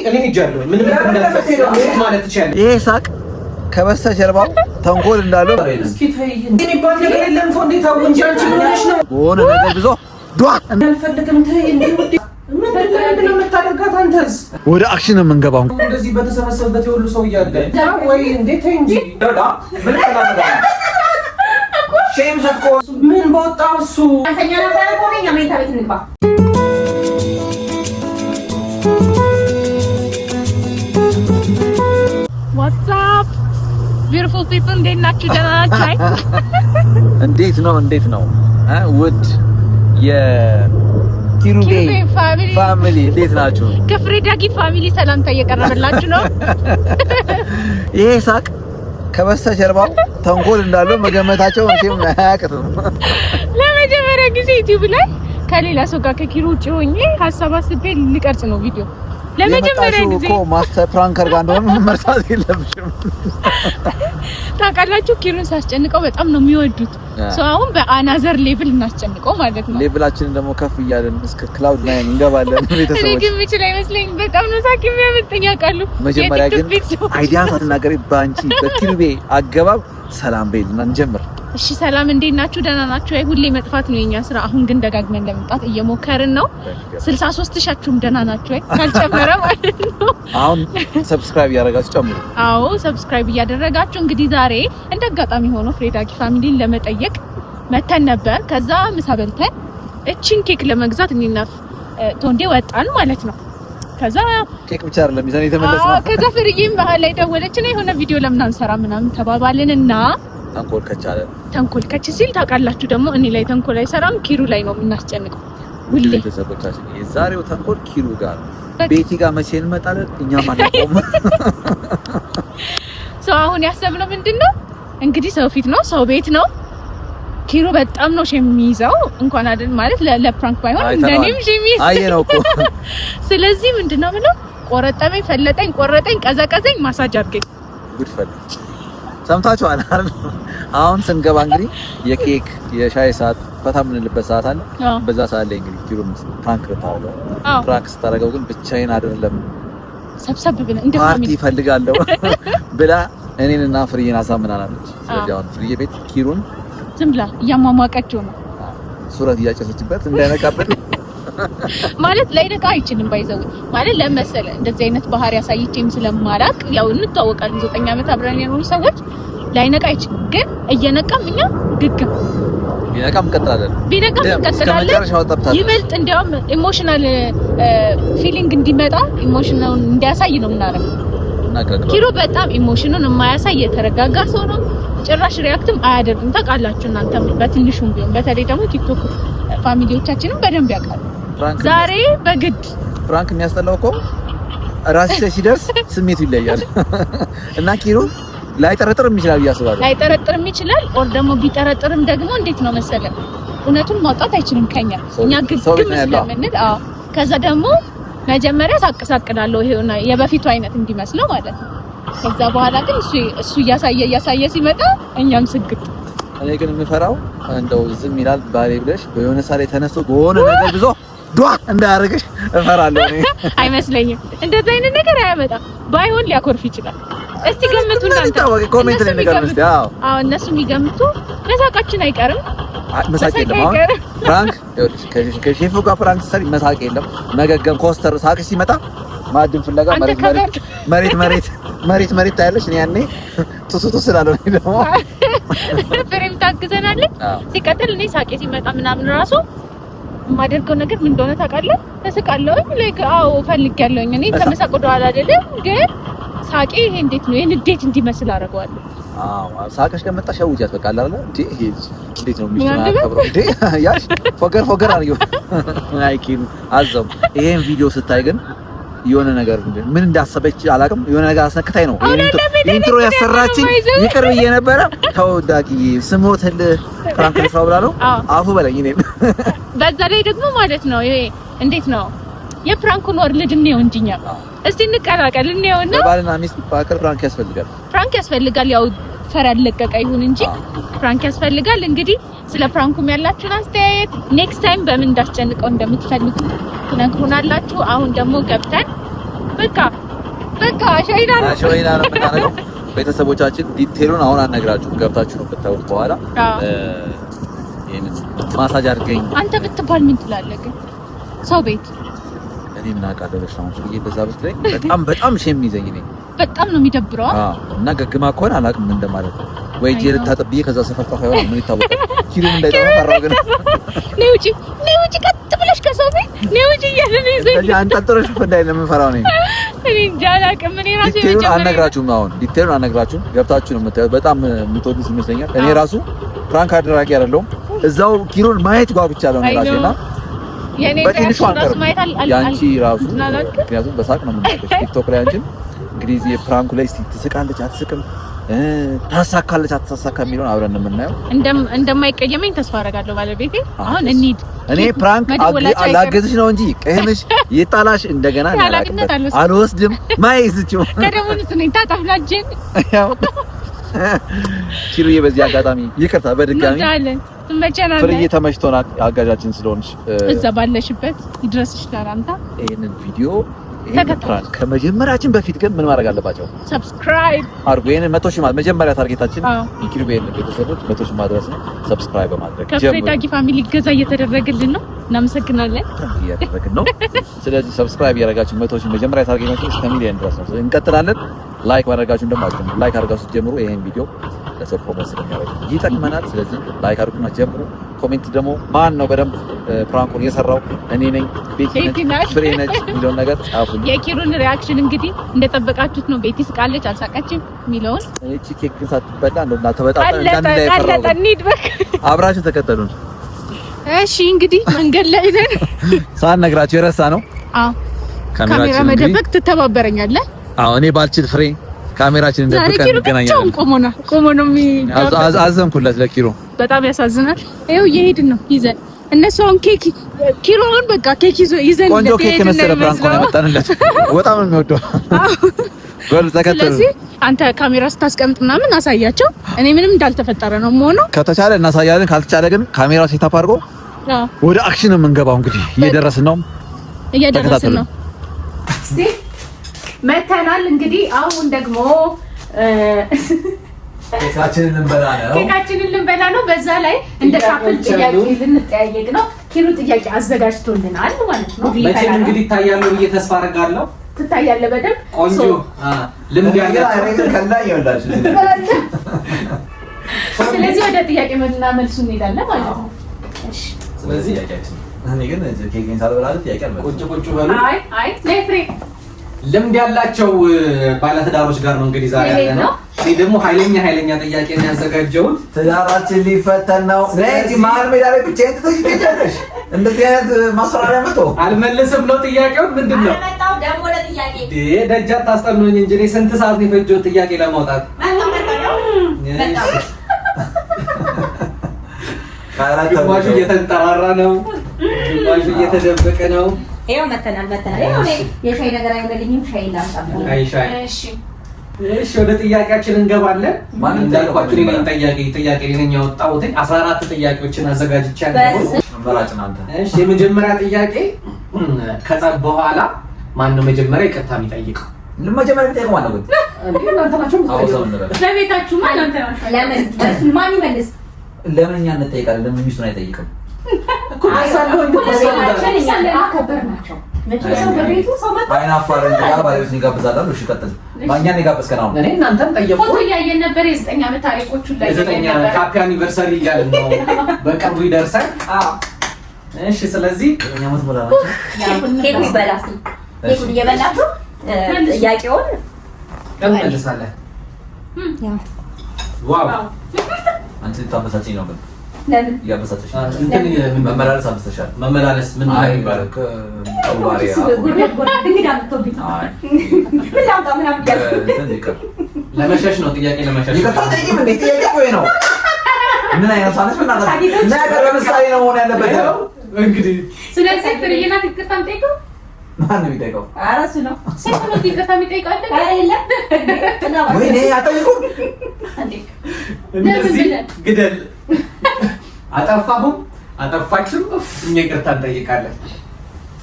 እኔ ሄጃለሁ ምንም ማለት ይችላል ይሄ ሳቅ ከበስተጀርባው ተንኮል እንዳለው እስኪ ተይ ግን ይባል ነገር የለም እኮ እንዴት አው እንጂ አንቺ ምን ያሽ ነው በሆነ ነገር ብዙ ዷ አልፈልግም ተይ እንዴ ምን በደንብ የምታደርጋት አንተስ ወደ አክሽን የምንገባው እንደዚህ በተሰበሰበበት የሁሉ ሰው እያለ ወይ እንዴት ተይ እንጂ ዳዳ ምን ተናገራ ሼም ዘኮ ምን በወጣው እሱ አንተኛ ነበር እኮ ነኝ አሜታ ቤት እንግባ What's up beautiful people እንዴት ናችሁ ደህና ናችሁ እንዴት ነው ውድ የኪሩቤ ፋሚሊ እንዴት ናችሁ ከፍሬዳጊ ፋሚሊ ሰላምታ እየቀረበላችሁ ነው ይሄ ሳቅ ከበስተጀርባው ተንኮል እንዳለው መገመታቸው እንዴም አያቅትም ለመጀመሪያ ጊዜ ዩቲዩብ ላይ ከሌላ ሰው ጋር ከኪሩ ውጪ ሆኜ ሐሳብ አስቤ ልቀርጽ ነው ቪዲዮ ለመጀመሪያ ጊዜ እኮ ማስተር ፕራንከር ጋር እንደሆነ መርሳት የለብሽም ታውቃላችሁ ኪሩን ሳስጨንቀው በጣም ነው የሚወዱት ሶ አሁን በአናዘር ሌቭል እናስጨንቀው ማለት ነው ሌቭላችንን ደግሞ ከፍ እያለን እስከ ክላውድ 9 እንገባለን ቤተሰቦች እኔ ግን ምችል አይመስለኝ በጣም ነው ሳቂ የሚያመጣኝ አቃሉ መጀመሪያ ግን አይዲያ ሳትናገሪ ባንቺ በኪሩቤ አገባብ ሰላም በይልና እንጀምር እሺ ሰላም እንዴት ናችሁ ደህና ናችሁ አይ ሁሌ መጥፋት ነው የኛ ስራ አሁን ግን ደጋግመን ለመምጣት እየሞከርን ነው 63000ም ደህና ናችሁ አይ ካልጨመረ ማለት ነው አሁን ሰብስክራይብ ያደረጋችሁ ጨምሩ አዎ ሰብስክራይብ ያደረጋችሁ እንግዲህ ዛሬ እንደጋጣሚ ሆኖ ፍሬዳጊ ፋሚሊን ለመጠየቅ መተን ነበር ከዛ ምሳ በልተን እቺን ኬክ ለመግዛት እኔና ቶንዴ ወጣን ማለት ነው ከዛ ኬክ ብቻ አይደለም ይዘን የተመለስነው ከዛ ፍርዬም ባህል ላይ ደወለችና የሆነ ቪዲዮ ለምን አንሰራ ምናምን ተባባልንና ተንኮል ከች ሲል ታውቃላችሁ ደግሞ እኔ ላይ ተንኮል አይሰራም ኪሩ ላይ ነው የምናስጨንቀው ሁሌ ተሰበቻችን የዛሬው ተንኮል ኪሩ ጋር ቤቲ ጋር መቼ እንመጣለን እኛ ማለት ነው ሶ አሁን ያሰብነው ምንድነው እንግዲህ ሰው ፊት ነው ሰው ቤት ነው ኪሩ በጣም ነው የሚይዘው እንኳን አይደል ማለት ለፕራንክ ባይሆን እንደኔም ሸሚዝ አየነው እኮ ስለዚህ ምንድነው ብለው ቆረጠመኝ ፈለጠኝ ቆረጠኝ ቀዘቀዘኝ ማሳጅ አድርገኝ ጉድ ፈል ሰምታችኋል አይደል አሁን ስንገባ እንግዲህ የኬክ የሻይ ሰዓት ፈታ ምንልበት ሰዓት አለ በዛ ሰዓት ላይ እንግዲህ ኪሩን ፕራንክ ታውለው ፕራንክ ስታረጋው ግን ብቻዬን አይደለም ሰብሰብ ብለን እንደ ፓርቲ ፈልጋለሁ ብላ እኔንና ፍሪዬን አሳምናናለች ስለዚህ አሁን ፍሪዬ ቤት ኪሩን ዝም ብላ እያሟሟቀችው ነው ሱረት እያጨሰችበት እንዳይነቃበት ማለት ላይነቃ አይችልም ባይዘው ማለት ለመሰለ እንደዚህ አይነት ባህሪ ያሳይቼም ስለማላቅ ያው እንታወቃለን 9 አመት አብረን የኖሩ ሰዎች ላይነቃ አይችልም ግን እየነቃም እኛ ግግም ቢነቃም እንቀጥላለን ይበልጥ እንዲያውም ኢሞሽናል ፊሊንግ እንዲመጣ ኢሞሽናል እንዲያሳይ ነው የምናደርገው ኪሩ በጣም ኢሞሽኑን የማያሳይ የተረጋጋ ሰው ነው ጭራሽ ሪአክትም አያደርግም ታውቃላችሁ እናንተ በትንሹም ቢሆን በተለይ ደግሞ ቲክቶክ ፋሚሊዎቻችንን በደንብ ያውቃሉ ዛሬ በግድ ፕራንክ የሚያስጠላው እኮ ራስ ሲደርስ ስሜቱ ይለያል እና ኪሩ ላይጠረጥርም ይችላል ያስባል ላይጠረጥርም ይችላል ኦር ደግሞ ቢጠረጥርም ደግሞ እንዴት ነው መሰለ እውነቱን ማውጣት አይችልም ከኛ እኛ ግግም ስለምንል ከዛ ደግሞ መጀመሪያ ሳቅሳቅላለሁ ይሄውና የበፊቱ አይነት እንዲመስለው ማለት ነው ከዛ በኋላ ግን እሱ እያሳየ ሲመጣ እኛም ስግጥ እኔ ግን የምፈራው እንደው ዝም ይላል ባሌ ብለሽ በየሆነ ሳሌ ተነስቶ በሆነ ነገር ብዙ ዷ እንዳያረግሽ እፈራለሁ እኔ አይመስለኝም እንደዛ አይነት ነገር አያመጣም ባይሆን ሊያኮርፍ ይችላል እስቲ ገምቱ እናንተ ኮሜንት ላይ ነገር እስቲ አዎ እነሱ የሚገምቱ መሳቃችን አይቀርም መሳቅ የለም አሁን ፕራንክ ከሼፉ ጋር ፕራንክ ሰሪ መሳቅ የለም መገገም ኮስተር ሳቅ ሲመጣ ማድን ፍለጋ መሬት ታያለሽ እኔ ያኔ ቱቱቱ ስላለው ደግሞ ፍሬም ታግዘናለች ሲቀጥል እኔ ሳቄ ሲመጣ ምናምን ራሱ የማደርገው ነገር ምን እንደሆነ ታውቃለህ ተስቃለሁ ላይክ አዎ ፈልጊያለሁኝ እኔ ተመሳቆ ደዋል አይደለም ግን ሳቄ ይሄ እንዴት ነው የንዴት እንዲመስል አደርገዋለሁ ሳቀሽ ከመጣሽ አውጃት በቃ አይደል እንዴ እንዴት ነው ሚስቱን አከብሮ እንዴ ያሽ ፎገር አርጊው አይኪም አዘም ይሄን ቪዲዮ ስታይ ግን የሆነ ነገር ምን እንዳሰበች አላውቅም የሆነ ነገር አስነክታይ ነው ኢንትሮ ያሰራችኝ ይቅር ብዬ ነበረ ተውዳቂ ስሞትል ፕራንክ ነው ብላ ነው አፉ በለኝ እኔ በዛ ላይ ደግሞ ማለት ነው ይሄ እንዴት ነው የፕራንኩን ወርልድ ነው እንጂኛ እስቲ እንቀላቀል እንየውና ባልና ሚስት ባከር ፕራንክ ያስፈልጋል ያው ፈራድ ለቀቀ ይሁን እንጂ ፕራንክ ያስፈልጋል እንግዲህ ስለ ፕራንኩም ያላችሁን አስተያየት ኔክስት ታይም በምን እንዳስጨንቀው እንደምትፈልጉ ትነግሩናላችሁ አሁን ደግሞ ገብተን በቃ ሸይና ነው የምናደርገው። ቤተሰቦቻችን ዲቴሉን አሁን አነግራችሁ ገብታችሁ ነው ብታዩት በኋላ ይሄንን ማሳጅ አድርገኝ አንተ ብትባል ምን ትላለህ? ግን ሰው ቤት እኔ ምን አውቃለሁ ለሻውን ሰውዬ በዛ ብት ላይ በጣም ሼም ይዘኝ ነኝ። በጣም ነው የሚደብረው እና ገግማ ከሆነ አላውቅም ምን እንደማለት ነው። ወይ ጄል ታጥብዬ ከዛ ሰፈር ጠፋ ይሆናል ምን ይታወቃል። ኪሎ እንዳይጠፋ ፈራው። ግን ነይ ውጪ ቀጥ ብለሽ ከሰው ቤት ነይ ውጪ እያለን ይዘኝ እንጂ አንጠልጥለሽ ፈዳይ ነው የምፈራው ነኝ። እኔ ጃላቅም እኔ ራሴ ዲቴሉን አነግራችሁም አሁን ዲቴሉን አነግራችሁ ገብታችሁ ነው የምታዩት። በጣም የምትወዱት ይመስለኛል። እኔ ራሱ ፍራንክ አድራጊ አይደለሁም። እዛው ኪሎን ማየት ጓጉቻለሁ ነው ራሴና በትንሹ አንቀርም ያንቺ ራሱ ምክንያቱም በሳቅ ነው የምናገርሽ ቲክቶክ ላይ አንቺን እንግዲህ የፕራንኩ ላይ ትስቃለች አትስቅም ታሳካለች አትሳካም የሚለውን አብረን ነው የምናየው። እንደማይቀየመኝ ተስፋ አደርጋለሁ ባለቤቴ። አሁን እንሂድ። እኔ ፕራንክ አላገዝሽ ነው እንጂ ቀየምሽ ይጣላሽ እንደገና አልወስድም ማይዝችው ከደሙንስ ነኝ ታጣፍላጅን ኪሩዬ በዚህ አጋጣሚ ይቅርታ በድጋሚ ፍርዬ ተመችቶናል። አጋዣችን ስለሆንሽ እዛ ባለሽበት ይድረስሽ ሰላምታ። ይሄንን ቪዲዮ ፕራንክ ከመጀመራችን በፊት ግን ምን ማድረግ አለባቸው? ሰብስክራይብ አድርጉ። ይሄንን 100 ሺህ መጀመሪያ ታርጌታችን የኪሩቤል ቤተሰቦች 100 ሺህ ማድረስ ነው። ሰብስክራይብ በማድረግ ከፍሬዳጊ ፋሚሊ ገዛ እየተደረገልን ነው። እናመሰግናለን። እያደረግን ነው። ስለዚህ ሰብስክራይብ ያደረጋችሁ 100 ሺህ መጀመሪያ ታርጌታችን እስከ ሚሊዮን ድረስ ነው። እንቀጥላለን። ላይክ ማድረጋችሁን ደግሞ አትጀምሩ። ላይክ አድርጋችሁ ጀምሩ። ይሄን ቪዲዮ ለሰው ፕሮሞት ስለሚያደርግ ይጠቅመናል። ስለዚህ ላይክ አድርጉና ጀምሩ። ኮሜንት ደግሞ ማን ነው በደንብ ፕራንኩን የሰራው እኔ ነኝ ቤቲ ነች ፍሬ ነች የሚለውን ነገር ጻፉ። የኪሩን ሪአክሽን እንግዲህ እንደጠበቃችሁት ነው። ቤቲ ስቃለች አልሳቀችም የሚለውን እቺ ኬክ ግን ሳትበላ እንደና ተበጣጣ እንዳንላይ አብራችሁ ተከተሉን። እሺ እንግዲህ መንገድ ላይ ነን። ሳንነግራችሁ የረሳ ነው። አዎ ካሜራ መደበቅ ትተባበረኛለህ? አዎ እኔ ባልችል ፍሬ ካሜራችንን ደብቀን እንገናኛለን። ቆሞ ነው አዘንኩለት ለኪሮ። በጣም ያሳዝናል። ይኸው እየሄድን ነው ይዘን እነሱ አሁን ኬክ ኪሮውን በቃ ኬክ ይዘን ቆንጆ ኬክ መሰለ ፕራንክ ነው ያመጣንለት። በጣም ነው የሚወደው። ጎል ተከተሉ። ስለዚህ አንተ ካሜራ ስታስቀምጥ ምናምን አሳያቸው። እኔ ምንም እንዳልተፈጠረ ነው የምሆነው። ከተቻለ እናሳያለን፣ ካልተቻለ ግን ካሜራ ሴታፕ አድርጎ ወደ አክሽን ነው የምንገባው። እንግዲህ እየደረስን ነው መተናል። እንግዲህ አሁን ደግሞ ኬካችንን ልንበላ ነው። በዛ ላይ እንደ ካፕል ጥያቄ ልንጠያየቅ ነው። ኪሩ ጥያቄ አዘጋጅቶልናል ማለት ነው። መቼም እንግዲህ ይታያለሁ ብዬ ተስፋ አደርጋለሁ። ትታያለህ በደንብ ቆንጆ ልምድ ያላችሁ ከላ ይወላችሁ። ስለዚህ ወደ ጥያቄ መልሱ እንሄዳለን ማለት ነው። እሺ ስለዚህ እኔ ግን ኬኬን ሳልበላ ጥያቄ አልበላ ቁጭ በሉ። አይ ለፍሬ ልምድ ያላቸው ባለትዳሮች ጋር ነው እንግዲህ ዛሬ ያለነው። እኔ ደግሞ ኃይለኛ ጥያቄ ነው ያዘጋጀሁት። ትዳራችን ሊፈተን ነው። ነይ ማር ሜዳ ላይ ብቻ ትተሽከጃለሽ። እንደዚህ አይነት ማስፈራሪያ መጥቶ አልመልስም ነው ጥያቄው። ምንድነው አልመጣው ደግሞ ለጥያቄ ደጃ ታስጠኑኝ እንጂ እኔ ስንት ሰዓት ነው የፈጀው ጥያቄ ለማውጣት? ግማሹ እየተንጠራራ ነው፣ ግማሹ እየተደበቀ ነው። ይሄው መተናል። ይሄው የሻይ ነገር አይወደልኝም። ሻይ ላምጣው። እሺ ወደ ጥያቄያችን እንገባለን። ማን እንዳልኳችሁ እኔ ጥያቄ ነኝ ያወጣሁት። 14 ጥያቄዎችን አዘጋጅቻለሁ። አማራጭን አንተ። እሺ የመጀመሪያ ጥያቄ ከጸብ በኋላ ማን ነው መጀመሪያ ይቅርታ የሚጠይቀው? ለመጀመሪያ ጥያቄ ማን ነው? እንዴ እናንተ ናችሁ የምትጠይቁት? ለቤታችሁ ማን አንተ ናችሁ? ማን ይመልስ? ለምን እኛ እንጠይቃለን? ለምን ሚስቱን አይጠይቅም? በቅርቡ ይደርሳል። እሺ ስለዚህ ኬኩ ይበላል። ኬኩን እየበላችሁ ጥያቄውን እንመልሳለን። ዋው አንቺ ታበሳጭኝ ነው ግን ለምን ያበሳጭሽ? እንትን መመላለስ አብስተሻል። መመላለስ ምን ይባላል? አውባሪያ ለመሸሽ ነው። ጥያቄ ለመሸሽ ነው። ምን አይነት ሳነስ ነገር ለምሳሌ ነው መሆን ያለበት እንግዲህ። ስለዚህ ፍሬና ይቅርታ የምጠይቀው ማን ነው የሚጠይቀው? ኧረ እሱ ነው። ሴት ነው ይቅርታ የሚጠይቀው አይደል? ኧረ የለም ወይ እኔ አጠይቁም እንዴ እንደዚህ ግደል አጠፋሁም አጠፋችም እኛ ይቅርታ እንጠይቃለን።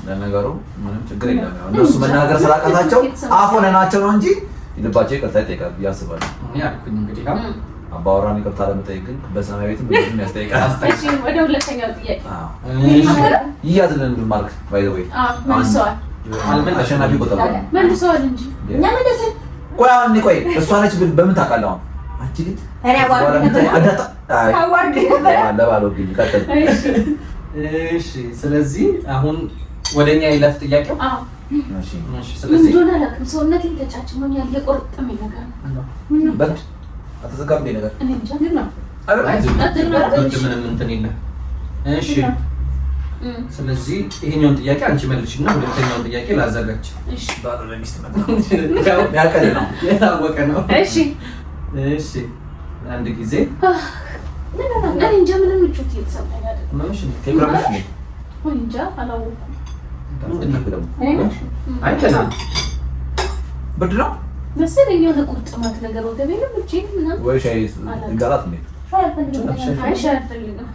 ለነገሩ ምንም ችግር የለም። እነሱ መናገር ስላቃታቸው አፍ ሆነናቸው ነው እንጂ ልባቸው ይቅርታ ይጠይቃል ብዬ አስባለሁ። እኔ አልኩኝ እንግዲህ አባወራን ይቅርታ ለመጠየቅ ግን በሰማይ ቤትም ብዙም ያስጠይቃል። እሺ ወደ ሁለተኛው ጥያቄ ይያዝልን ማርክ ባይ ዘ ወይ መልሰዋል። አሸናፊ ቁጥር መልሰዋል እንጂ እኛ መለስን። ቆይ አሁን ቆይ እሷ ነች በምን ታውቃለህ? አሁን አንቺ ልጅ እኔ አዋርድ ነበር ለባለው ግን ቀጥል። እሺ ስለዚህ አሁን ወደኛ ይለፍ ጥያቄው። እሺ ስለዚህ እንደሆነ አላውቅም፣ ሰውነቴን ተጫጭሞኛል፣ የቆረጠመኝ ነገር ነው። በቃ አተዘጋም ነገር እኔ እንጃ ግን ነው ምንም እንትን የለም። እሺ ስለዚህ ይሄኛውን ጥያቄ አንቺ መልሽና ሁለተኛውን ጥያቄ ላዘጋጅ። እሺ ባዶ ለሚስት ማለት ያቀለ ነው የታወቀ ነው። እሺ እሺ አንድ ጊዜ እኔ እንጃ ምንም ምቾት እየተሰማኝ አይደለም። ምንሽ ነው ከብራሽ ነው ወይ እንጃ አላወኩም። ምንድን ነው ደግሞ አይተና ብርድ ነው መሰለኝ የሆነ ቁርጥማት ነገር ወገቤ ነው ብቻ ምናምን ወይ ሻይ እንጋራት ነው አይ ሻይ አልፈልግም።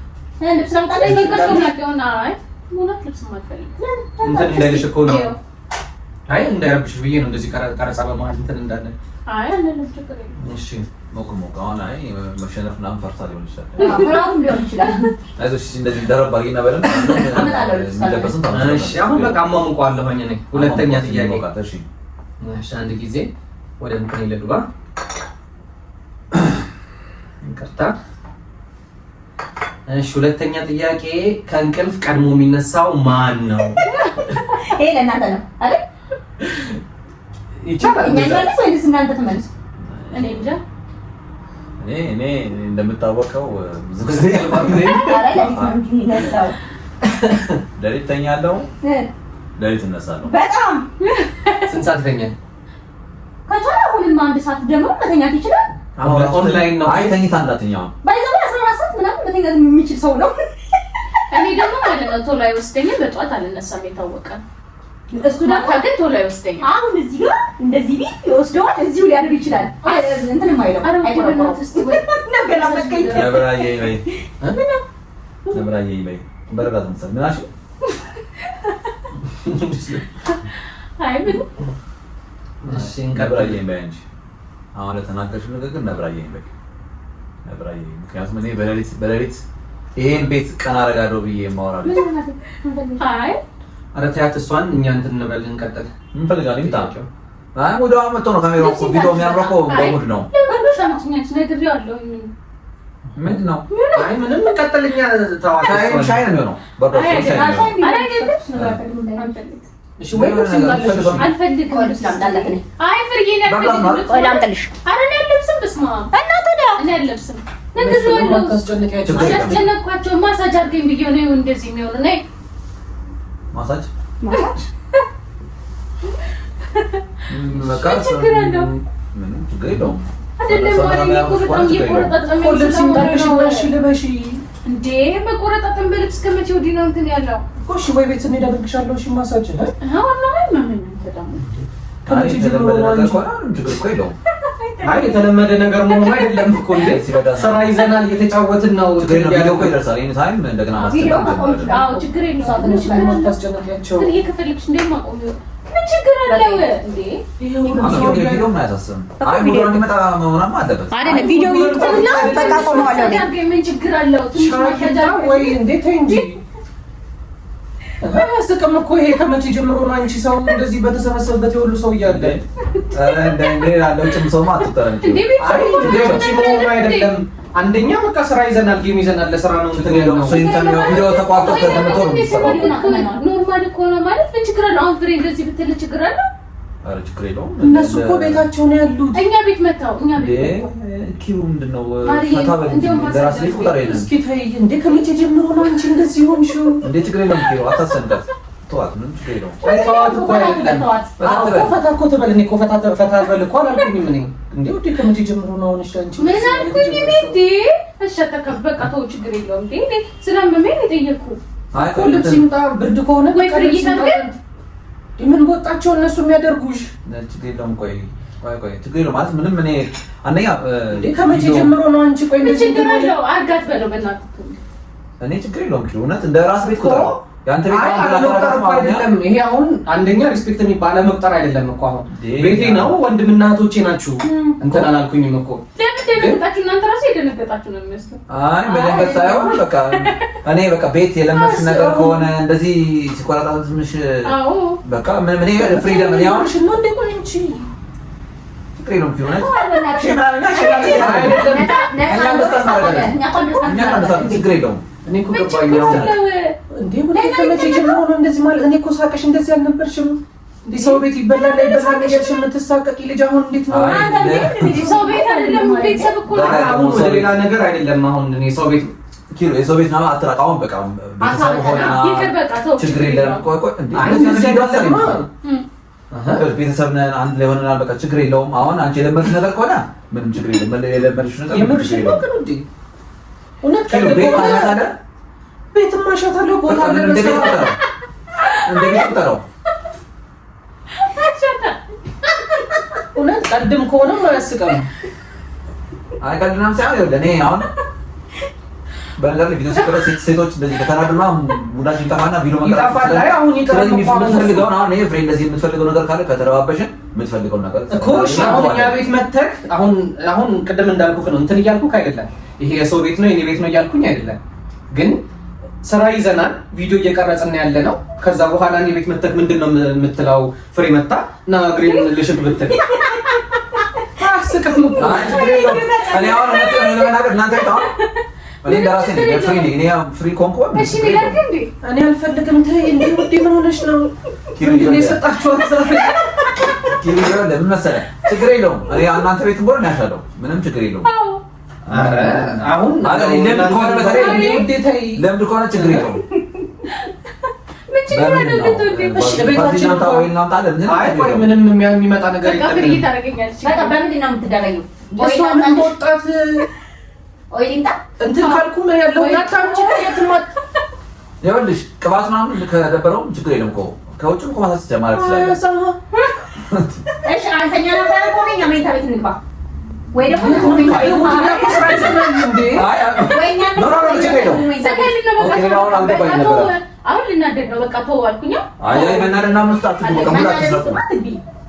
ልብስ ላምጣልኝ ነገር ነው አይ ሙላት ልብስ ማልፈልግ እንትን እንዳይልሽ እኮ ነው። አይ እንዳይረብሽ ብዬ ነው እንደዚህ ቀረጻ በመሀል እንትን እንዳለ። አይ አለለም ችግር የለም። እሺ ሞቅ አሁን አይ መሸነፍ ምናምን ፈርታ ሊሆን ይችላል። ምናምን ሊሆን ይችላል። አይዞሽ እንደዚህ ደረብ አድርጊና በደንብ የሚለበስን ታምጣለሽ። እሺ አሁን በቃ አሟሙቀዋለሁኝ እኔ። ሁለተኛ ጥያቄ። እሺ እሺ አንድ ጊዜ ወደ እንትን ይልግባ። እንቅርታ። እሺ ሁለተኛ ጥያቄ ከእንቅልፍ ቀድሞ የሚነሳው ማን ነው? ይሄ ለእናንተ ነው አይደል? ይቻላል። እኛ እንመልስ ወይስ እናንተ ትመልሱ? እኔ እንጃ። እኔ እንደምታወቀው ብዙ ጊዜ ሌሊት ተኛለሁ፣ ሌሊት እነሳለሁ። በጣም ስንት ሰዓት ይተኛል? ከቻለ አሁንም አንድ ሰዓት ደግሞ መተኛት ይችላል። ኦንላይን ነው። አይ ተኝታ እንዳትኛው ባይዘው 14 ሰዓት ምናምን መተኛት የሚችል ሰው ነው። እኔ ደግሞ ማለት ነው ቶሎ አይወስደኝም፣ በጧት አልነሳም፣ የታወቀ እሱ ደግሞ ግን ቶሎ አይወስደኝም። አሁን እዚህ ጋር እንደዚህ ቢል ይወስደዋል፣ እዚሁ ሊያደርግ ይችላል። እንትን የማይለው አይቆረቆረም። ነብራዬ በይ ነብራዬ በይ በረዳት መሰል ምን አልሽኝ? አይ ምን እሺ ነብራዬ በይ እንጂ አሁን ለተናገርሽው ንግግር ነብራዬ በይ ነብራዬ። ምክንያቱም እኔ በሌሊት ይሄን ቤት ቀን አደርጋለሁ ብዬ የማወራለሁ። አይ ኧረ ተያት እሷን እኛ እንትን እንበል እንቀጥል። ምን ፈልጋለሁ? ይምጣቸው። አይ ሙዳው መጥቶ ነው ካሜራው እኮ ቪዲዮ የሚያምረው እኮ በሙድ ነው። ምንድን ነው? አይ ምንም እንቀጥልኛ ተዋት። ሻይ ነው የሚሆነው። በርዶ ሻይ ነው። እሺ ወይ አልፈልግም። አይ ፍርዬ ነው ወይ ላምጣልሽ? አረ እኔ አልለብስም። በስመ አብ እና ታዲያ እኔ አልለብስም። እንደዚህ ያለው አስጨነቅኳቸው። ማሳጅ አድርገኝ ብዬ ነው እንደዚህ የሚሆነው። ነይ ማሳጅ ችግር አለው? ምንም ችግር የለውም። አይደለም ማለት ነው። በጣም እየቆረጣጠመኝ ልበሺ እንዴ መቆረጣጠም በልብስ ከመቼ ወዲህ ነው እንትን ያለው? እሺ ወይ ቤት ስንሄድ አደርግሻለሁ። እሺ ማሳጅ ነው አሁን ነው ማምን ተዳም ከመቼ ጀምሮ ነው አንቺ? ችግር እኮ የለውም። አይ የተለመደ ነገር መሆኑ አይደለም እኮ እንዴ። ስራ ይዘናል፣ እየተጫወትን ነው። ቪዲዮ እኮ ይደርሳል። ይሄን ታይም እንደገና ማስተካከል። አዎ ችግር የለውም። ታስጨነቂያቸው ግን እየከፈለች እንደማቆም ምን ችግር አለው እንዴ? ቪዲዮ ምን አያሳስብም። አይ ቪዲዮ እንዲመጣ መሆናማ አለበት አይደለም ቪዲዮ ይጥልና በቃ ቆመዋለሁ። ምን ችግር አለው? ትንሽ ማከጃ ወይ እንዴት እንጂ አያስቅም እኮ ይሄ ከመቼ ጀምሮ ነው አንቺ ሰው እንደዚህ በተሰበሰበበት የሁሉ ሰው እያለ እንደ ያለው ጭም ሰውማ አትጠረም። አይደለም አንደኛ በቃ ስራ ይዘናል፣ ጌም ይዘናል። ለስራ ነው እንትን ያለው ነው። ቪዲዮ ተቋርጦ ተደምጦ ነው የሚሰራው። ኖርማል እኮ ነው ማለት ምን ችግር አለው? አሁን ፍሬ እንደዚህ ብትል ችግር አለው? ኧረ ችግር የለውም። እነሱ እኮ ቤታቸው ነው ያሉት። እኛ ቤት መጣው እኛ ቤት ኪሩ ምንድነው ፈታ በል ደራስ ላይ ቁጥር የለም። እስኪ ተይ እንዴ ከመቼ ጀምሮ ነው አንቺ እንደዚህ ሆንሽው? እንዴ ችግር የለውም። ኪሩ አታሰንበት። ተዋት፣ ምንም ችግር የለውም። አይ ተዋት እኮ አይደለም። ፈታ እኮ ትበል። እኔ እኮ ፈታ በል እኮ አላልኩኝም እኔ። እንዴ ወዴ ከመቼ ጀምሮ ነው አሁንሽ አንቺ? ምን አልኩኝ እኔ እንዴ? እሸተከ በቃ ተው ችግር የለውም። እንዴ ስለምመኝ የጠየኩ አይ እኮ ልብስ ይምጣ ብርድ ከሆነ ወይ ፍርዬ ታርገን ምን ወጣቸው እነሱ የሚያደርጉሽ? ችግር የለውም። ቆይ ችግር የለውም ማለት ምንም እኔ አንደኛ እንዴ ከመቼ ጀምሮ ነው አንቺ? ቆይ ምን ችግር አለው? አርጋት በለው በእናትህ። እኔ ችግር የለውም። ኪሩ እውነት እንደ ራስ ቤት ቁጥር ያንተ ቤት አይደለም። ይሄ አሁን አንደኛ ሪስፔክት የሚባል መቁጠር አይደለም እኮ አሁን ቤቴ ነው። ወንድምና እህቶቼ ናችሁ። እንትን አላልኩኝም እኮ ደነገጣችሁ። እናንተ ራሱ የደነገጣችሁ ነው የሚመስለው። አይ በደንገጥ ሳይሆን በቃ እኔ በቃ ቤት የለመድሽ ነገር ከሆነ እንደዚህ ሲቆራጣ ትንሽ በቃ ምን ፍሪደም ነው ያው ነው እንደ ቆይ እንጂ ፍሪደም ቢሆን እኔ እኮ ገባኝ እንዴ ወደ ከመቼ ጀምሮ ነው እንደዚህ ማለት? እኔ እኮ ሳቀሽ እንደዚህ አልነበርሽም እንዴ? ሰው ቤት ይበላል ይበላል እያልሽ የምትሳቀቂ ልጅ አሁን እንዴት ነው? ሰው ቤት አይደለም ቤተሰብ እኮ አሁን ወደ ሌላ ነገር አይደለም። አሁን እኔ ሰው ቤት ኪሎ የሰው ቤት ነው አትራቃውን በቃ ቤተሰብ ሆነና ችግር የለም። ቆይ ቆይ እንዴ ቤተሰብ ነን አንድ ላይ ሆነናል። በቃ ችግር የለውም። አሁን አንቺ የለመድሽ ነገር ከሆነ ምንም ችግር የለም። የለመድሽ ነገር የምርሽ ነው ግን እንዴ እውነት ቤት አሻታለ ቤት ማሻታለ ቦታ አለ እንደ ቤት ተራው እውነት ቀድም ከሆነ ማያስቀም አይቀድምም ሳይሆን ለኔ አሁን በነገር ላይ ቪዲዮ ሲቀርጽ ሴቶች እንደዚህ ከተናደዱና ሙዳችን ይጠፋና ቪዲዮ ይጠፋል። አይ አሁን ይጠፋል። የምትፈልገው አሁን ይሄ ፍሬንድ እንደዚህ የምትፈልገው ነገር ካለ ከተረባበሽን የምትፈልገው ነገር እኮ አሁን እኛ ቤት መተክ አሁን ቅድም እንዳልኩህ ነው እንትን እያልኩህ አይደለም። ይሄ የሰው ቤት ነው የኔ ቤት ነው እያልኩኝ አይደለም። ግን ስራ ይዘናል፣ ቪዲዮ እየቀረጽን ያለ ነው። ከዛ በኋላ እኔ ቤት መተክ ምንድነው የምትለው? ፍሬ መጣ እና ግሪን ልሽብ ብትል አስቀም እኮ እኔ አሁን ለመናገር እናንተ ታው እኔ ለራሴ ነኝ ፍሪ ነኝ። እኔ ፍሪ ኮንኮ እሺ ቢላል እንዴ እኔ አልፈልግም። ተይ እንዴ ውዴ ምን ሆነሽ ነው? ኪሩዬ የሰጣችኋት ዛሬ ኪሩዬ ለምን መሰለህ? ችግር የለውም። እኔ እናንተ ቤት እንቦር ነው ያሻለው። ምንም ችግር የለውም። አረ አሁን ለምን ከሆነ በተለይ እንዴ ተይ ለምን ከሆነ ችግር የለውም። ምን ችግር አለ? እሺ ቤታችን ታው እናምጣለን። አይ ቆይ ምንም የሚመጣ ነገር የለም። ፍሪ ታረጋኛለች። በቃ በምንድን ነው የምትደረጊው? እሷ ምን ወጣት ወይ ሊምጣ እንትን ካልኩ ነው ያለው ያታም ችግር የትማት ይኸውልሽ ቅባት ምናምን ከደበረው ችግር የለም እኮ ከውጭም እኮ ማሳስ ጀማረት ስላለ እሺ አንተኛ ነበር እኮ ነኝ መኝታ ቤት እንግባ ወይ ደግሞ መኝታ ቤት እንዴ አይ አሁን ልናደድ ነው በቃ ተው አልኩኝ። አይ መናደድና መስጣት ነው ከሙላት ተሰጥቶ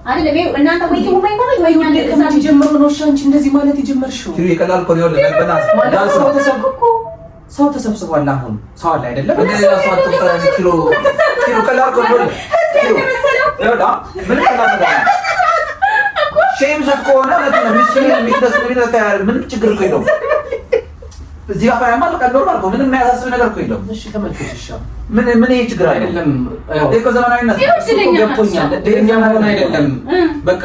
አይደለም እናንተ ወይ ደግሞ መኝታ ቤት ወይ እኛ እንደዛ ጀምሮ ነው አንቺ እንደዚህ ማለት የጀመርሽው? ኪሩ ይቀላል እኮ ነው ለበናስ ሰው ተሰብስቧል። አሁን ሰው አለ አይደለም እንዴ ሰው ተጠራ ኪሩ ቀላል እኮ ነው ይወዳ ምን ቀላል ነው ሼም ሰፍ ከሆነ ለምን ሚስት ምን ችግር እኮ የለውም። እዚህ ጋር ያማል ቀላል ነው ምንም የሚያሳስብ ነገር እኮ የለውም። እሺ ተመልከሽ ምን ይሄ ችግር አይደለም። እኮ ዘመናዊነት ገብቶኛል። ደኛ ማለት አይደለም። በቃ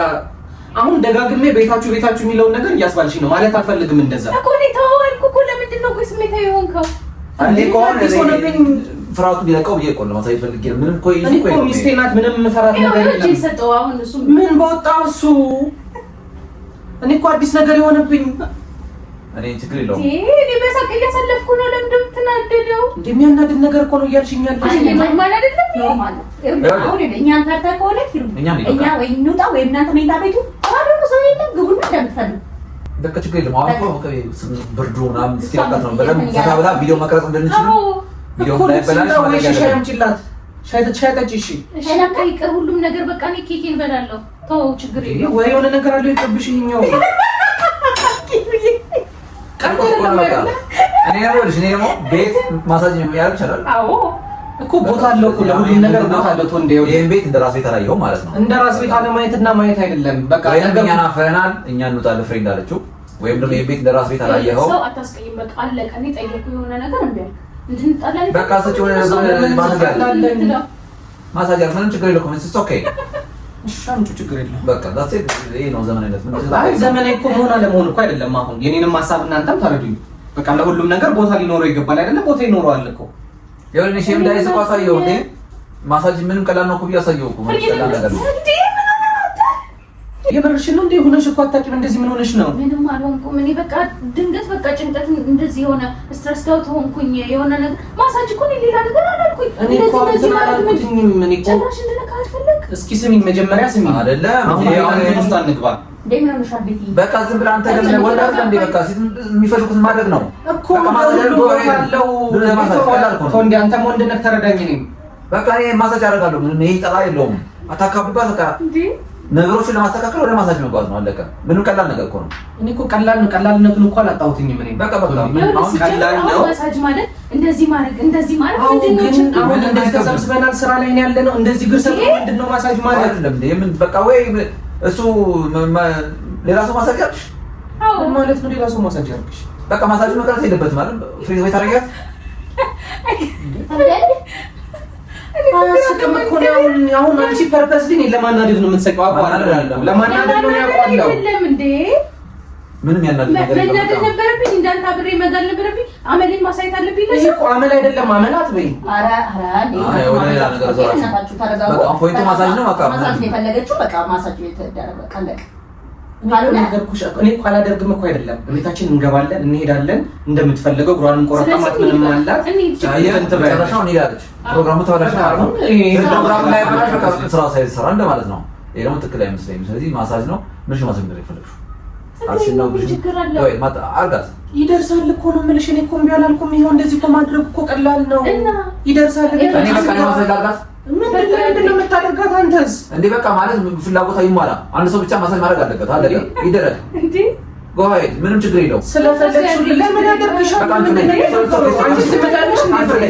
አሁን ደጋግሜ ቤታችሁ የሚለውን ነገር እያስባልሽ ነው ማለት አልፈልግም። እንደዛ እኮ ነው ታወልኩ እኮ ለምንድን ነው ቆይ ስሜታዊ የሆንከው? አንዴ ፍራቱ ሊለቀው ብዬ እኮ ነው ማሳየት ፈልጌ ነው። ምንም እኮ እኔ እኮ ሚስቴ ናት። ምንም የምፈራት ነገር የለም። ሰጠው አሁን እሱ ምን በወጣው እሱ እኔ እኮ አዲስ ነገር የሆነብኝ እኔ ችግር የለውም። እኔ በሳቅ እያሳለፍኩ ነው። ለምንድን ነው የምትናደደው? እንደሚያናድድ ነገር እኮ ነው እያልሽኛል። ኖርማል አይደለም። ኖርማል አሁን እኛን ታርታ ከሆነ እኛ ወይ እንውጣ ወይ እናንተ መኝታ ቤቱ አሁን ሰው የለም ግቡና እንደምትፈልጉ በቃ ችግር የለም። አሁን እኮ ብርዱ ምናምን ሲላቀት ነው በደምብ ፈታ ብላ ቪዲዮ መቅረጽ እንደንችል ቪዲዮ እንዳይበላሽ ማለት ሻይ አምጪላት። ሻይ ጠጪ። እሺ ሸላካ ይቅር ሁሉም ነገር በቃ እኔ ኬኬን እበላለሁ። ተው ችግር የለም። ወይ የሆነ ነገር አለው ይቀብሽ ይኛው እኔ ደግሞ ቤት ማሳጅ የሚያደርግ ይችላል። አዎ እኮ ቦታ አለው እኮ ለሁሉም ነገር ቦታ አለው። ተው እንደው ይሄን ቤት እንደ ራስ ቤት አላየሁም ማለት ነው። እንደ ራስ ቤት አለማየትና ማየት አይደለም። በቃ እኛን አፈናል እኛ እንውጣለን ፍሬንድ አለችው። ወይም ደግሞ ይሄን ቤት እንደ ራስ ቤት አላየኸው ሰው አታስቀይም። በቃ አለቀ። እኔ ጠየቁ የሆነ ነገር እንድንጣላ በቃ ሰጪ ወደ ማሳጅ ምንም ችግር የለውም። እሱ ኦኬ እሻንቱ ችግር የለም። በቃ ዳሴ ይሄ ነው ዘመናዊነት። አይ ዘመናዊ እኮ መሆን አለመሆን እኮ አይደለም። አሁን የኔንም ሀሳብ እናንተም ተረዱኝ። በቃ ለሁሉም ነገር ቦታ ሊኖረው ይገባል አይደለ? ቦታ ይኖረዋል እኮ የሆነ ሼም እንዳይዝ እኮ አሳየው እንዴ ማሳጅ ምንም ቀላል ነው እኮ ብያሳየው እኮ ማለት ቀላል ነገር ነው። የበረሽ ነው እንዴ ሆነሽ እኮ አታውቂም። እንደዚህ ምን ሆነሽ ነው? ምንም አልሆንኩም። እኔ በቃ ድንገት በቃ ጭንቀት እንደዚህ የሆነ ስትረስ ጋር ተሆንኩኝ። የሆነ ነገር ማሳጅ እኮ ነው ሌላ ነገር አላልኩኝ። እንደዚህ ማለት ምን ጭራሽ እንደነካ አልፈለግ። እስኪ ስሚኝ መጀመሪያ ስሚኝ አይደለም አሁን ውስጥ አንግባ። በቃ ዝም ብለህ አንተ ደግሞ ወንድ እንደ በቃ ሴት የሚፈልጉት ማድረግ ነው እኮ ማድረግ ነው ያለው። አንተም ወንድ ነህ ተረዳኝ። በቃ እኔ ማሳጅ አደርጋለሁ። ምንም ይሄ ጠላ የለውም። አታካብባት። በቃ ነገሮችን ለማስተካከል ወደ ማሳጅ መጓዝ ነው። አለቀ። ምንም ቀላል ነገር እኮ ነው። እኔ እኮ ቀላል ነው። ቀላልነቱን እንኳን አላጣሁትኝም። እኔ በቃ አሁን ቀላል ነው። ማሳጅ ማለት እንደዚህ ማድረግ አሁን እንደዚህ ተሰብስበናል፣ ስራ ላይ ነው ያለነው። እንደዚህ ግርሰት ምንድነው ማሳጅ ማለት? አይደለም ምን በቃ ወይ እሱ ሌላ ሰው ማሳጅ ያልሽ ማለት ነው። ሌላ ሰው ማሳጅ ያልሽ በቃ ማሳጅ መቅረት የለበትም ማለት ፍሪ ወይ ታረጋት አሁን አንቺ ፐርፐስ ግን ለማናደድ ነው የምትሰቀው። አቋራለሁ ለማናደድ ነው ያቋራለሁ። ምንም ያናደድ ነገር የለም። ነበረብኝ እንዳንተ አብሬ መጋል ነበረብኝ። አመሌን ማሳየት አለብኝ። እዚህ እኮ አመል አይደለም አመላት በይ። ኧረ ወደ ሌላ ነገር ዞራችሁ በቃ ፖይንቱ ማሳጅ ነው። በቃ ማሳጅ ነው የፈለገችው። በቃ ማሳጅ የተደረገ ቀለቀ ነገርኩሽ። እኔ እኮ አላደርግም እኮ አይደለም። ቤታችን እንገባለን፣ እንሄዳለን። እንደምትፈልገው እግሯንም ቆረጣማት ምንም አላት። መጨረሻው እንሄዳለች። ፕሮግራሙ ተበላሸ ማለት ነው። ፕሮግራሙ ላይ ባላሽ በቃ ስራው ሳይሰራ እንደማለት ነው። ይሄ ደግሞ ትክክል አይመስለኝም። ስለዚህ ማሳጅ ነው ምንሽ ማሳጅ ነው የፈለግሽው? አልሽናው ብቻ ወይ ማታ አርጋት ይደርሳል እኮ ነው የምልሽ። እኔ እኮ እምቢ አላልኩም። ይሄው እንደዚህ እኮ ማድረግ እኮ ቀላል ነው። ይደርሳል። እኔ በቃ ነው ማሳጅ አርጋት ምንድን ነው የምታደርጋት አንተስ? እንዴ በቃ ማለት ፍላጎቷ ይሟላ። አንድ ሰው ብቻ ማሳጅ ማድረግ አለበት። አለቀ። ይደረግ እንዴ ጎሄድ ምንም ችግር የለውም። ስለፈለግሽ ለምን ያደርግሻል? አንቺ ትመጣለሽ እንዴ?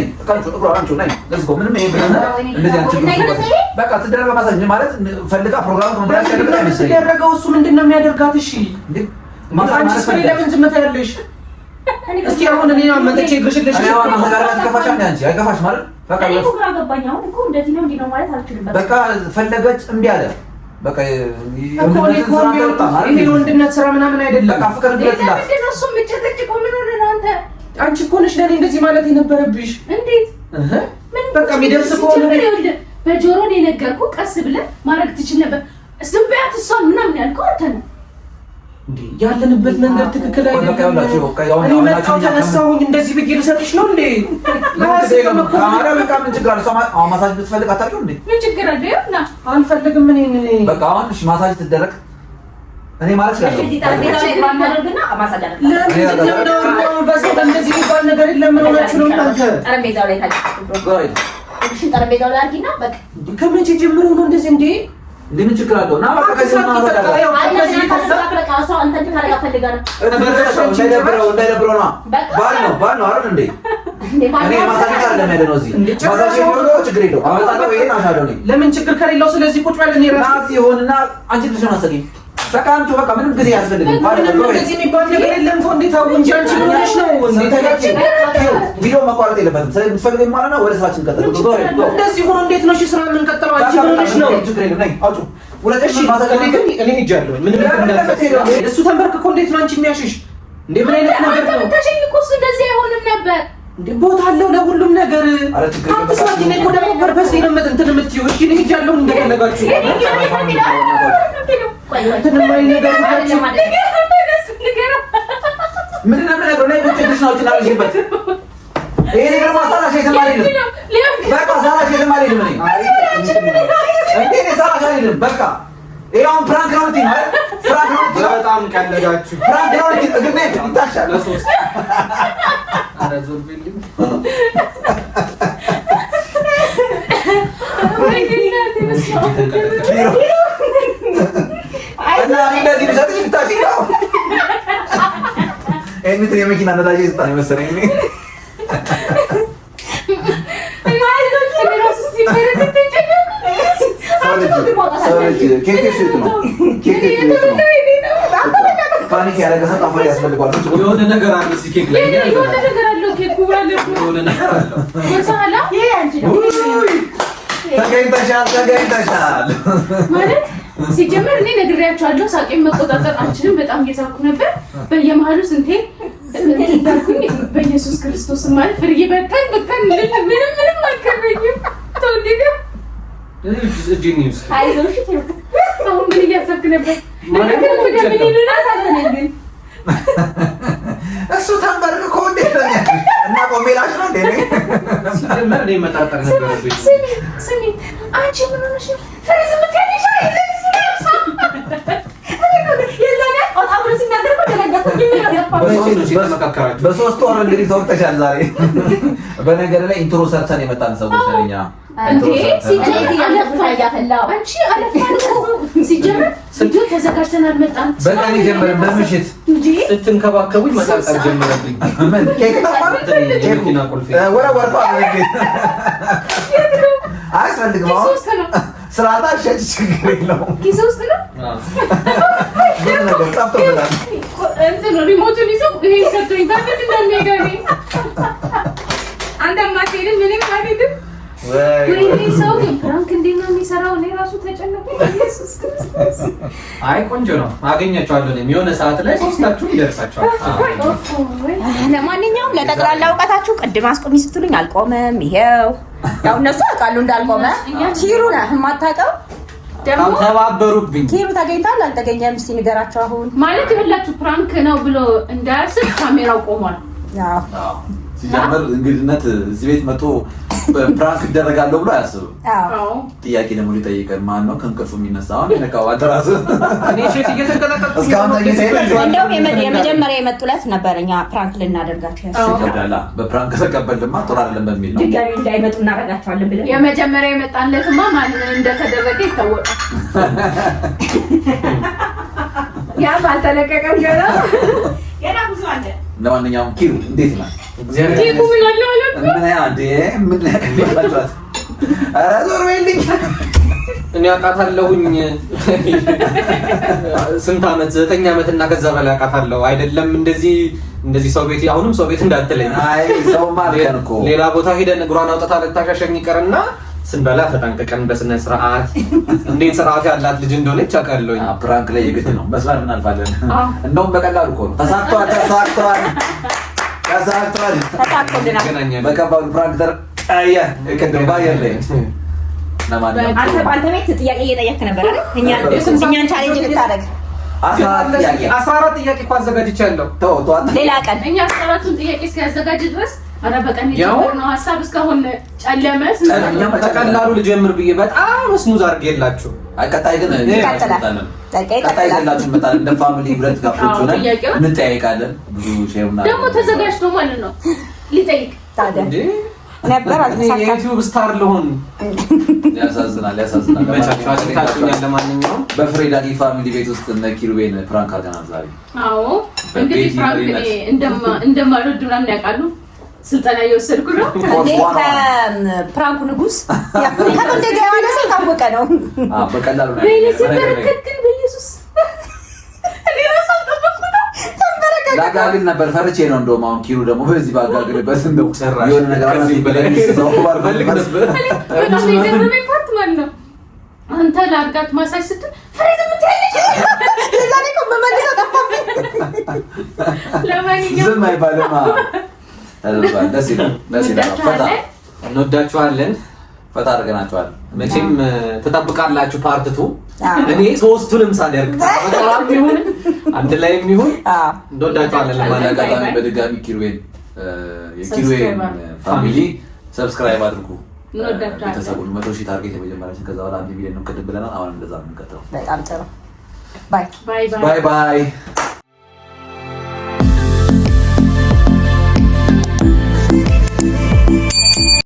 ምንም ይሄ እንደዚህ አንቺ በቃ ትደረገ ማሳጅ ማለት ፈልጋ ፕሮግራም ኮምፕሊት ያደርጋል አይመስልም። ትደረገው እሱ ምንድነው የሚያደርጋት? እሺ እንዴ ማሳጅ ስለሌለ ለምን ትመጣለሽ? እስኪ አሁን እኔ አመጣቼ ግርሽልሽ ነው ማሳጅ ከፋሽ አንቺ አይከፋሽ ማለት በቃ ገባኝ። አሁን እኮ እንደዚህ ነው እንዲህ ነው ማለት አልችልም። በቃ ፈለገች እምቢ አለ። በቃ የወንድነት ስራ ምናምን አይደለም። በቃ ፍቅር ግለጽላት። አንቺ እኮ ነሽ ለእኔ እንደዚህ ማለት የነበረብሽ። እንዴት በቃ የሚደርስ ከሆነ በጆሮ ነው የነገርኩህ። ቀስ ብለህ ማድረግ ትችል ነበር። ዝም በያት እሷን ምናምን ያልከው አንተ ነው። እንዴ ያለንበት መንገድ ትክክል አይደለም። እኔ መጣሁ ተነሳሁኝ እንደዚህ ብዬ ልሰጥሽ ነው እንዴ? ካሜራ በቃ ምን ችግር አለ? አሁን ማሳጅ ብትፈልግ አታውቂው እንዴ? ምን ችግር አለ? ይኸውና አልፈልግም። እኔ በቃ አሁን እሺ ማሳጅ ትደረግ እኔ ማለት ነው። እዚህ ጠረጴዛ ላይ ማድረግና ማሳጅ አደረግ። እንደዚህ የሚባል ነገር የለም። ምን ሆናችሁ ነው እናንተ? ጠረጴዛው ላይ ታዲያ እሺ፣ ጠረጴዛው ላይ አድርጊና በቃ ከመቼ ጀምሮ ነው እንደዚህ እንዴ? ምን ችግር አለው? እና በቃ ከዚህ ነው ማለት ነው። እንዳይደብረው ነው። ባል ነው አይደል እንዴ? እኔ ማሳጅ አይደለም ያለነው እዚህ ማሳጅ ነው። ችግር የለውም። አመጣለሁ። ይሄን አሻለው ነኝ። ለምን ችግር ከሌለው ስለዚህ ቁጭ ብለን እኔ ራሴ ይሆንና አንቺ ልጅ ነው አሰጊኝ። በቃ አንቺ በቃ ምንም ጊዜ ያስፈልግም። ባል ነው እንደዚህ የሚባል ነገር የለም እኮ። እንዴት አሁን እንጂ አንቺ ምን ሆነሽ ነው? ቪዲዮ መቋረጥ የለበትም። ስለምትፈልገኝ ማለት ነው። ወደ ስራችን ቀጥል። እንደዚህ ሆኖ እንዴት ነው እሺ ስራ የምንቀጥለው? አንቺ ምን ሆነሽ ነው? ችግር የለም። ነይ አውጪ ሁለተኛ ማሳቀኝ ግን እኔ ሄጃለሁ። ምንም እሱ ተንበርክኮ እንዴት ነው አንቺ የሚያሽሽ እንዴ? ምን አይነት ነገር ነው? ተሸኝ እኮ እሱ እንደዚህ አይሆንም ነበር እንዴ። ቦታ አለው ለሁሉም ነገር። አትስማት። እኔ እኮ ደግሞ ፐርፐስ ነው እንትን የምትይው። እሺ እኔ ሄጃለሁ እንደፈለጋችሁ እንትን የማይል ነገር ናቸው። ምንድን ነው የምነግረው? ነይ ቁጭ ብለሽ ነው አውጪ። ይሄ ነገር ማሳላሽ የተማሪ ነው። በቃ ሳላሽ የተማሪ ነው። እንዴ ሳላሽ አይደለም። በቃ ይሄውን ፕራንክ ነው እንዴ? ፕራንክ ነው። በጣም ቀለዳችሁ። ፕራንክ ነው እንዴ? እግሜ ይታሻል። ለሶስት አረዞል ቢልኝ እና እንደዚህ ብሰጥሽ ብታሽ ነው። እንትን የመኪና ነዳጅ ይስጣኝ መሰለኝ እኔ ፓኒክ ያደረገ ሰው ጠፋ ያስፈልገዋል። የሆነ ነገር አለ እዚህ ኬክ ላይ የሆነ ነገር አለው። ኬኩ ባለ የሆነ ነገር አለው። ወሳላ ይሄ አንቺ ነው ተገኝተሻል ማለት ሲጀመር እኔ ነግሬያቸዋለሁ። ሳቄን መቆጣጠር አልችልም። በጣም እየሳኩ ነበር። በየመሀሉ ስንቴ እንዳልኩኝ በኢየሱስ ክርስቶስ ማለት ፍርዬ በቃን ምንም አልከበኝም። ተወልደ ጂኒውስ አይዞሽ። አሁን ምን እያሰብክ ነበር? እሱ ተንበርክኮ እንዴት ነው እና ቆሜላሽ ነው እንዴ? ሲጀመር እኔ መጣጣር ነበረብኝ። ስሚ አንቺ ምን ሆነሽ ነው? ፍሬዝ ምትያለሽ አይደል? በሶስት ወር እንግዲህ ተወቅተሻል። ዛሬ በነገር ላይ ኢንትሮ ሰርተን የመጣን ሰዎች ነኝ። እንዴ ሲጀምር ስንቱን ተዘጋጅተን አልመጣም። በቀን ጀምረ በምሽት ስትንከባከቡኝ መጣጣም ጀመረብኝ። ምን ኬክ ተፋለ ኬክና ቁልፍ ወረወርኩ አያስፈልግም። ስራታ ሸጭ ችግር የለውም። ኪስ ውስጥ ነው ነገር ጠፍቶብናል። እንትን ሪሞቱን ይዘው ይሄ ሰጥቶኝ ታዲያ እንደሚሄደው አንተ ማትሄድም ምንም አልሄድም። ወይኔ ሰው ፕራንክ እንዴት ነው የሚሰራው? እኔ ራሱ ተጨነቅኩኝ። ኢየሱስ ክርስቶስ አይ ቆንጆ ነው። አገኛቸዋለሁ እኔም የሆነ ሰዓት ላይ ሶስታችሁ ይደርሳችኋል። ለማንኛውም ለጠቅላላ እውቀታችሁ ቅድም አስቆሚ ስትሉኝ አልቆመም። ይሄው ያው እነሱ ያውቃሉ እንዳልቆመ። ኪሩ ነህ የማታውቀው ደግሞ ተባበሩብኝ። ኪሩ ተገኝቷል አልተገኘም? እስኪ ንገራቸው። አሁን ማለት ይኸውላችሁ ፕራንክ ነው ብሎ እንዳያስብ ካሜራው ቆሟል። አዎ ሲጀምር እንግድነት እዚህ ቤት መጥቶ ፕራንክ ይደረጋለሁ ብሎ አያስብም። አዎ ጥያቄ ደግሞ ሊጠይቀን ማን ነው ከእንቅልፉ የሚነሳው? አሁን የነቃው አትራስ እኔ ሼት እየተንቀጠቀጥኩ እስካሁን እንደውም የመጀመሪያ የመጡለት ነበር እኛ ፕራንክ ልናደርጋቸው ያስከብዳላ። በፕራንክ ተቀበልማ ጥሩ አይደለም በሚል ነው ድጋሚ እንዳይመጡ እናደርጋቸዋለን ብለን የመጀመሪያ የመጣለትማ ማን እንደተደረገ ይታወቃል። ያ ባልተለቀቀም ገና ብዙ አለ። ለማንኛውም ኪሩ እንዴት ነው? ኬኩ ምን አለ አለ ምን ያንዴ ምን ያቀርባችኋል? ኧረ ዞር በይልኝ። እኔ አውቃታለሁኝ። ስንት ዓመት 9 ዓመት እና ከዛ በላይ አውቃታለሁ። አይደለም እንደዚህ ሰው ቤት አሁንም ሰው ቤት እንዳትለኝ። አይ ሰው ማለት እኮ ሌላ ቦታ ሄደን እግሯን አውጥታ ልታሻሸኝ ይቀርና ስንበላ ተጠንቅቀን በስነ ስርዓት እንዴት ስርዓት ያላት ልጅ እንደሆነች አውቃለሁኝ። ፕራንክ ላይ የግድ ነው መስመር እናልፋለን። እንደውም በቀላሉ እኮ ነው። ተሳክቷል። በቀባሉ ፕራንክ ተቀየ ከደባ ያለኝ ለማንኛውም አንተ ቤት ጥያቄ እየጠየክ ነበር አይደል? እኛን ቻሌንጅ ልታደርግ 14 ጥያቄ እኮ አዘጋጅቻለሁ። ሌላ ቀን እኛ 14ቱን ጥያቄ እስኪያዘጋጅ ድረስ ኧረ በቀን የጀመርነው ሀሳብ እስካሁን ጨለመ። ተቀላሉ ልጀምር ብዬ በጣም ስሙዝ አድርጌላችሁ። ቀጣይ ግን ቀጣይ ዘላችሁ መጣን እንደ ፋሚሊ ብረት ጋፕቶች ሆነን እንጠያይቃለን። ብዙ ሼርና ደግሞ ተዘጋጅቶ ማለት ነው ሊጠይቅ ታዲያ ነበር አልተሳካም። የዩቲዩብ ስታር ልሆን ያሳዝናል። መቻቻችሁኛል። ለማንኛውም በፍሬዳዲ ፋሚሊ ቤት ውስጥ እነ ኪሩቤን ፕራንክ አድርገናል ዛሬ። አዎ እንግዲህ ፕራንክ እንደማልወድ ምናምን ያውቃሉ። ስልጠና እየወሰድኩ ነው። ከፕራንኩ ንጉስ ከመንደጋ ያለ ሰው ታወቀ ነው። በቀላሉ ነው በረከትን በኢየሱስ ላጋግል ነበር ፈርቼ ነው። እንደውም አሁን ኪሩ ደግሞ በዚህ ባጋግልበት እንደው የሆነ ነገር አላስብ ብለኝ ነው ባልፈልግ ነበር። በጣም የገረመኝ ፓርት ማለት ነው አንተ ላርጋት ማሳጅ ስትል ፍሬዝ የምትያለሽ ለዛኔ እኮ በመልሰው ጠፋብኝ። ለማንኛውም ዝም አይባልማ። ደስ ይላል። ፈታ እንወዳችኋለን። ፈታ አድርገናችኋል። መቼም ትጠብቃላችሁ ፓርት 2። እኔ ሶስቱንም ሳደርግ በጣም ይሁን አንድ ላይ የሚሆን እንወዳችኋለን። ለማንኛውም በድጋሚ ኪሩቤን የኪሩቤን ፋሚሊ ሰብስክራይብ አድርጉ። ቤተሰቡን 100,000 ታርጌት የመጀመሪያችን ከዛ በኋላ 1 ሚሊዮን ነው ብለናል። አሁን እንደዛ ነው የምንቀጥለው። በጣም ጥሩ። ባይ ባይ ባይ።